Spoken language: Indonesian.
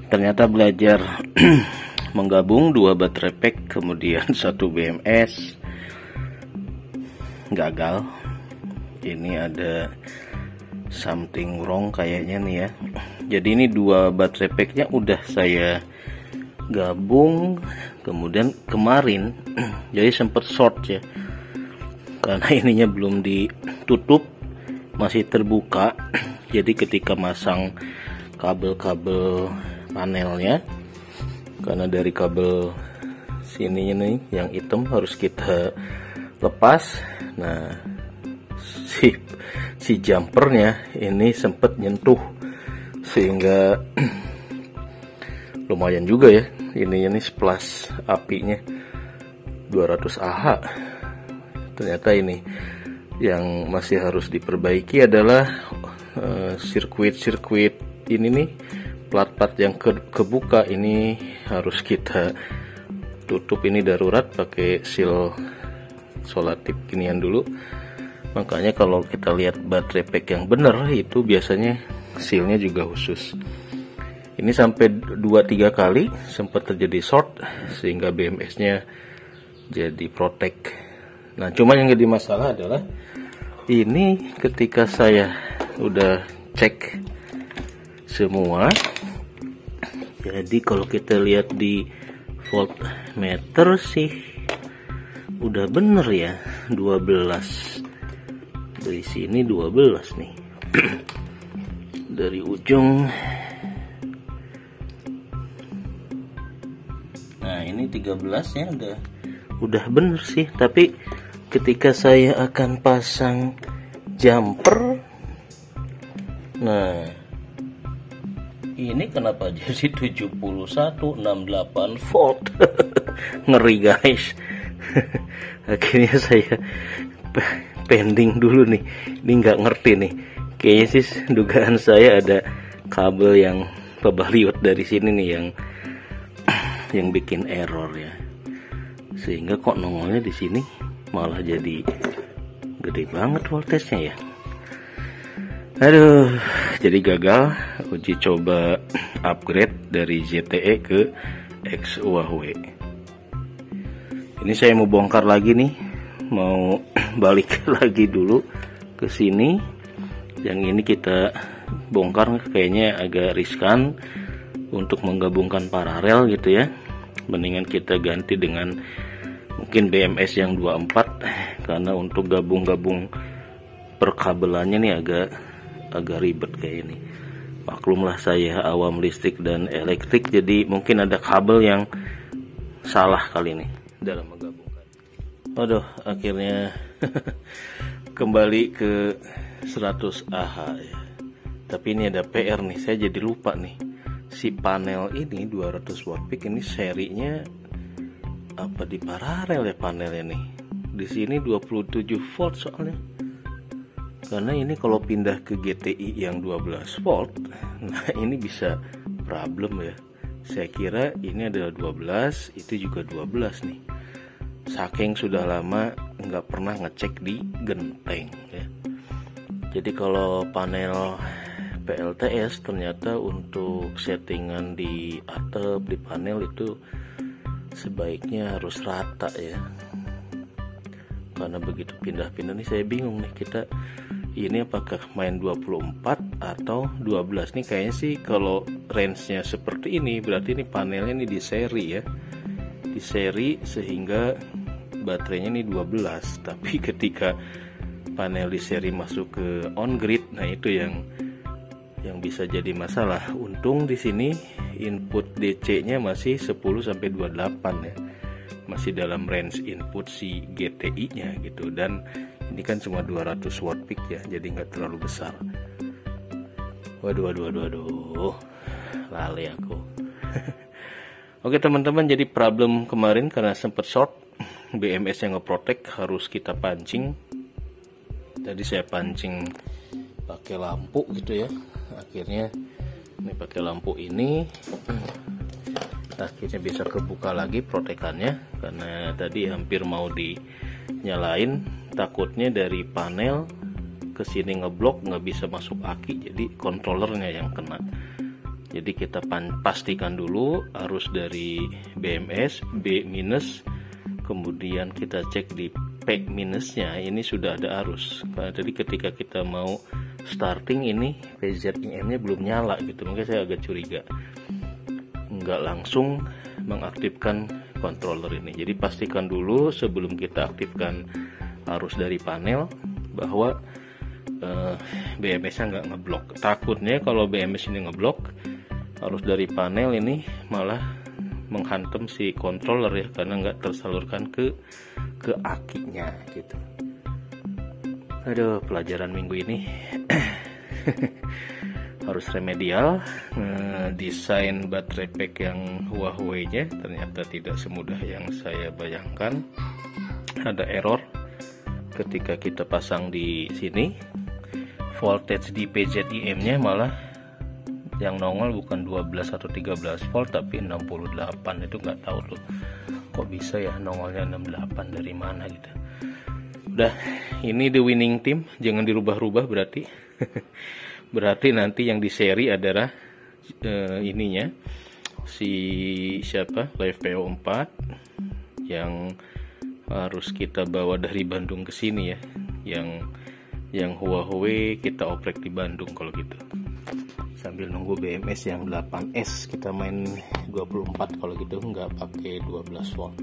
Ternyata belajar menggabung 2 baterai pack kemudian 1 BMS gagal. Ini ada something wrong kayaknya nih ya. Jadi ini 2 baterai packnya udah saya gabung, kemudian kemarin jadi sempet short ya, karena ininya belum ditutup, masih terbuka. Jadi ketika masang kabel-kabel panelnya, karena dari kabel sininya nih yang hitam harus kita lepas. Nah si jumpernya ini sempet nyentuh, sehingga lumayan juga ya ini splash apinya 200 Ah. Ternyata ini yang masih harus diperbaiki adalah sirkuit ini nih, plat-plat yang kebuka ini harus kita tutup. Ini darurat pakai seal solatip ginian dulu. Makanya kalau kita lihat baterai pack yang bener itu biasanya sealnya juga khusus. Ini sampai 2-3 kali sempat terjadi short sehingga BMS nya jadi protect. Nah cuma yang jadi masalah adalah ini ketika saya udah cek semua, jadi kalau kita lihat di voltmeter sih udah bener ya, 12 dari sini 12 nih dari ujung. Nah ini 13 ya, udah bener sih. Tapi ketika saya akan pasang jumper, nah ini kenapa jadi 7168 volt. Ngeri guys. Akhirnya saya pending dulu nih. Ini nggak ngerti nih, kayaknya sih dugaan saya ada kabel yang pebaliut dari sini nih yang bikin error ya, sehingga kok nongolnya di sini malah jadi gede banget voltasenya ya. Aduh, jadi gagal uji coba upgrade dari ZTE ke XUAW. Ini saya mau bongkar lagi nih, mau balik lagi dulu ke sini. Yang ini kita bongkar kayaknya agak riskan untuk menggabungkan paralel gitu ya. Mendingan kita ganti dengan mungkin BMS yang 24, karena untuk gabung-gabung perkabelannya nih agak ribet kayak ini. Maklumlah saya awam listrik dan elektrik, jadi mungkin ada kabel yang salah kali ini dalam menggabungkan. Aduh, akhirnya kembali ke 100 Ah ya. Tapi ini ada PR nih, saya jadi lupa nih. Si panel ini 200 watt peak ini serinya apa di paralel ya panelnya nih. Di sini 27 volt soalnya. Karena ini kalau pindah ke GTI yang 12 volt, nah ini bisa problem ya. Saya kira ini adalah 12, itu juga 12 nih. Saking sudah lama nggak pernah ngecek di genteng ya. Jadi kalau panel PLTS ternyata untuk settingan di atap, di panel itu sebaiknya harus rata ya. Karena begitu pindah-pindah nih saya bingung nih, kita ini apakah main 24 atau 12 nih. Kayaknya sih kalau range-nya seperti ini berarti ini panelnya nih di seri ya, di seri sehingga baterainya nih 12. Tapi ketika panel di seri masuk ke on grid, nah itu yang bisa jadi masalah. Untung di sini input DC-nya masih 10 sampai 28 ya. Masih dalam range input si GTI-nya gitu, dan ini kan cuma 200 watt peak ya, jadi nggak terlalu besar. Waduh, lali aku. Oke teman-teman, jadi problem kemarin karena sempat short, BMS yang ngeprotek harus kita pancing. Tadi saya pancing pakai lampu gitu ya, akhirnya ini pakai lampu ini akhirnya bisa kebuka lagi protekannya, karena tadi hampir mau dinyalain, takutnya dari panel ke sini ngeblok, nggak bisa masuk aki, jadi kontrolernya yang kena. Jadi kita pastikan dulu arus dari BMS B minus, kemudian kita cek di P minusnya ini sudah ada arus. Jadi ketika kita mau starting ini PZIM nya belum nyala gitu, makanya saya agak curiga nggak langsung mengaktifkan controller ini. Jadi pastikan dulu sebelum kita aktifkan arus dari panel bahwa BMS nya nggak ngeblok. Takutnya kalau BMS ini ngeblok, arus dari panel ini malah menghantam si controller ya, karena nggak tersalurkan ke akinya gitu. Aduh, pelajaran minggu ini harus remedial. Desain baterai pack yang Huawei nya ternyata tidak semudah yang saya bayangkan. Ada error ketika kita pasang di sini, voltage di PZIM nya malah yang nongol bukan 12 atau 13 volt tapi 68. Itu nggak tahu tuh kok bisa ya nongolnya 68, dari mana gitu. Udah, ini the winning team, jangan dirubah-rubah berarti. Berarti nanti yang di seri adalah ininya si siapa, Live PO4 yang harus kita bawa dari Bandung ke sini ya. Yang Huawei kita oprek di Bandung kalau gitu. Sambil nunggu BMS yang 8S kita main 24 kalau gitu, nggak pakai 12 volt.